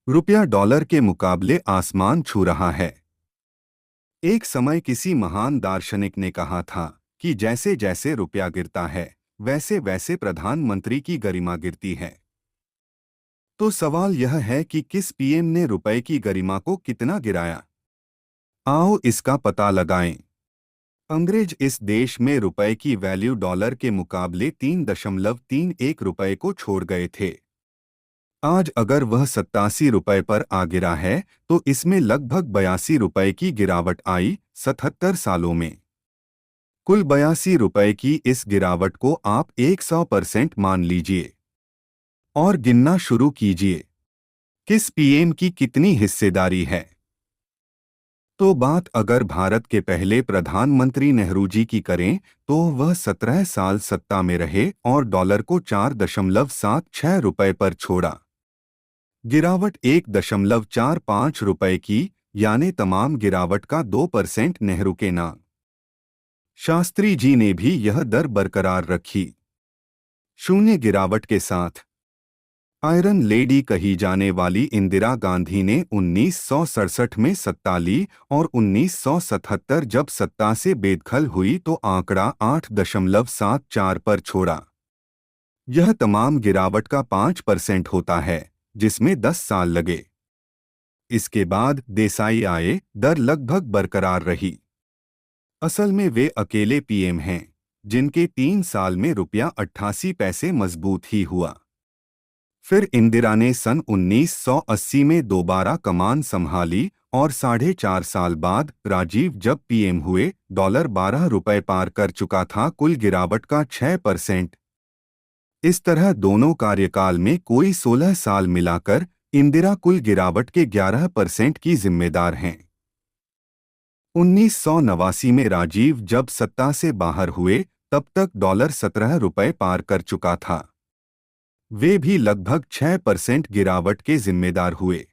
रुपया डॉलर के मुकाबले आसमान छू रहा है। एक समय किसी महान दार्शनिक ने कहा था कि जैसे जैसे रुपया गिरता है वैसे वैसे प्रधानमंत्री की गरिमा गिरती है। तो सवाल यह है कि किस पीएम ने रुपए की गरिमा को कितना गिराया। आओ इसका पता लगाएं। अंग्रेज इस देश में रुपए की वैल्यू डॉलर के मुकाबले 3.31 रुपए को छोड़ गए थे। आज अगर वह 87 रुपए पर आ गिरा है तो इसमें लगभग 82 रुपए की गिरावट आई 77 सालों में। कुल 82 रुपए की इस गिरावट को आप 100% मान लीजिए और गिनना शुरू कीजिए। किस पीएम की कितनी हिस्सेदारी है? तो बात अगर भारत के पहले प्रधानमंत्री नेहरू जी की करें तो वह 17 साल सत्ता में रहे और डॉलर को 4.76 रुपए पर छोड़ा। गिरावट 1.45 रुपए की, यानी तमाम गिरावट का 2% नेहरू के नाम। शास्त्री जी ने भी यह दर बरकरार रखी। शून्य गिरावट के साथ आयरन लेडी कही जाने वाली इंदिरा गांधी ने 1967 में सत्ता ली और 1977 जब सत्ता से बेदखल हुई तो आंकड़ा 8.74 पर छोड़ा। यह तमाम गिरावट का 5% होता है, जिसमें 10 साल लगे। इसके बाद देसाई आए, दर लगभग बरकरार रही। असल में वे अकेले पीएम हैं जिनके 3 साल में रुपया 88 पैसे मजबूत ही हुआ। फिर इंदिरा ने सन 1980 में दोबारा कमान संभाली और 4.5 साल बाद राजीव जब पीएम हुए, डॉलर 12 रुपए पार कर चुका था कुल गिरावट का 6%। इस तरह दोनों कार्यकाल में कोई 16 साल मिलाकर इंदिरा कुल गिरावट के 11% की जिम्मेदार हैं। 1989 में राजीव जब सत्ता से बाहर हुए तब तक डॉलर 17 रुपए पार कर चुका था। वे भी लगभग 6% गिरावट के जिम्मेदार हुए।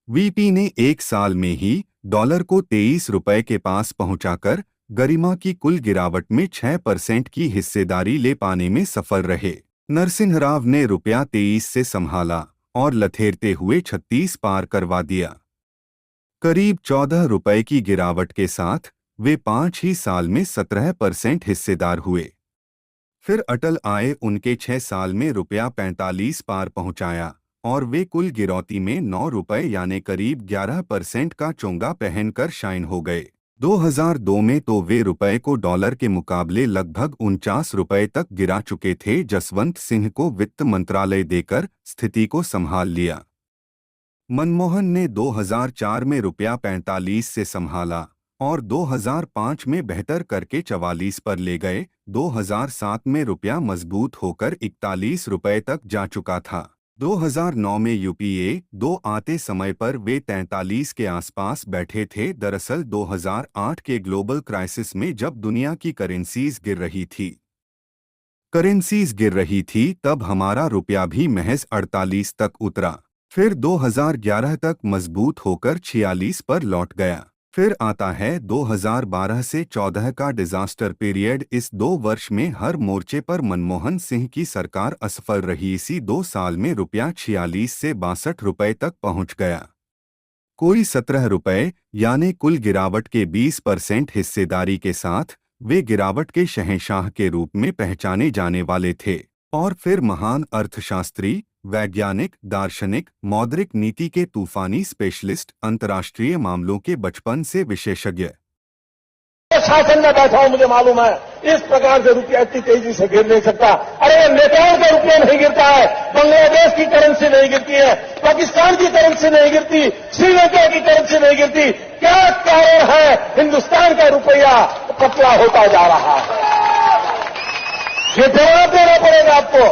वीपी ने एक साल में ही डॉलर को 23 रुपए के पास पहुंचाकर गरिमा की कुल गिरावट में 6% की हिस्सेदारी ले पाने में सफल रहे। नरसिंह राव ने रुपया 23 से संभाला और लथेरते हुए 36 पार करवा दिया। करीब 14 रुपए की गिरावट के साथ वे 5 ही साल में 17% हिस्सेदार हुए। फिर अटल आए, उनके 6 साल में रुपया 45 पार पहुंचाया और वे कुल गिरौती में 9 रुपए यानी करीब 11% का चोंगा पहनकर शाइन हो गए। 2002 में तो वे रुपए को डॉलर के मुकाबले लगभग 49 रुपए तक गिरा चुके थे। जसवंत सिंह को वित्त मंत्रालय देकर स्थिति को संभाल लिया। मनमोहन ने 2004 में रुपया 45 से संभाला और 2005 में बेहतर करके 44 पर ले गए। 2007 में रुपया मजबूत होकर 41 रुपए तक जा चुका था। 2009 में यूपीए 2 आते समय पर वे 43 के आसपास बैठे थे। दरअसल 2008 के ग्लोबल क्राइसिस में जब दुनिया की करेंसीज गिर रही थी तब हमारा रुपया भी महज 48 तक उतरा। फिर 2011 तक मजबूत होकर 46 पर लौट गया। फिर आता है 2012 से 14 का डिजास्टर पीरियड। इस 2 वर्ष में हर मोर्चे पर मनमोहन सिंह की सरकार असफल रही। इसी 2 साल में रुपया 46 से 62 रुपए तक पहुंच गया। कोई 17 रुपए यानी कुल गिरावट के 20% हिस्सेदारी के साथ वे गिरावट के शहंशाह के रूप में पहचाने जाने वाले थे। और फिर महान अर्थशास्त्री, वैज्ञानिक, दार्शनिक, मौद्रिक नीति के तूफानी स्पेशलिस्ट, अंतर्राष्ट्रीय मामलों के बचपन से विशेषज्ञ। शासन में बैठा हूं, मुझे मालूम है इस प्रकार से रुपया इतनी तेजी से गिर नहीं सकता। अरे नेपाल का रुपया नहीं गिरता है, बांग्लादेश की करेंसी नहीं गिरती है, पाकिस्तान की करेंसी नहीं गिरती, श्रीलंका की करेंसी नहीं गिरती। क्या कारण है? हिंदुस्तान का रुपया पतला होता जा रहा है। ये जवाब देना पड़ेगा आपको।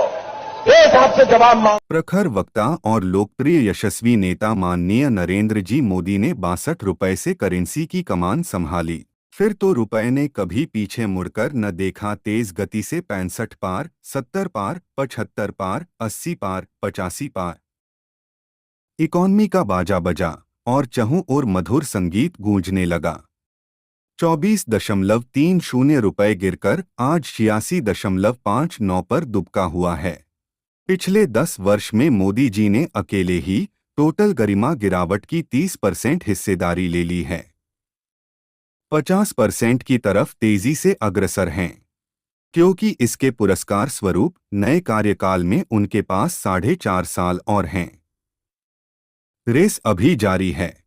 देश आपसे जवाब मांग। प्रखर वक्ता और लोकप्रिय यशस्वी नेता माननीय नरेंद्र जी मोदी ने 62 रुपए से करेंसी की कमान संभाली। फिर तो रुपए ने कभी पीछे मुड़कर न देखा। तेज गति से 65 पार, 70 पार, 75 पार, 80 पार, 85 पार। इकॉनमी का बाजा बजा और चहुं ओर मधुर संगीत गूंजने लगा। 24.30 रुपए गिरकर आज 86.59 पर दुबका हुआ है। पिछले 10 वर्ष में मोदी जी ने अकेले ही टोटल गरिमा गिरावट की 30% हिस्सेदारी ले ली है। 50% की तरफ तेजी से अग्रसर हैं, क्योंकि इसके पुरस्कार स्वरूप नए कार्यकाल में उनके पास 4.5 साल और हैं। रेस अभी जारी है।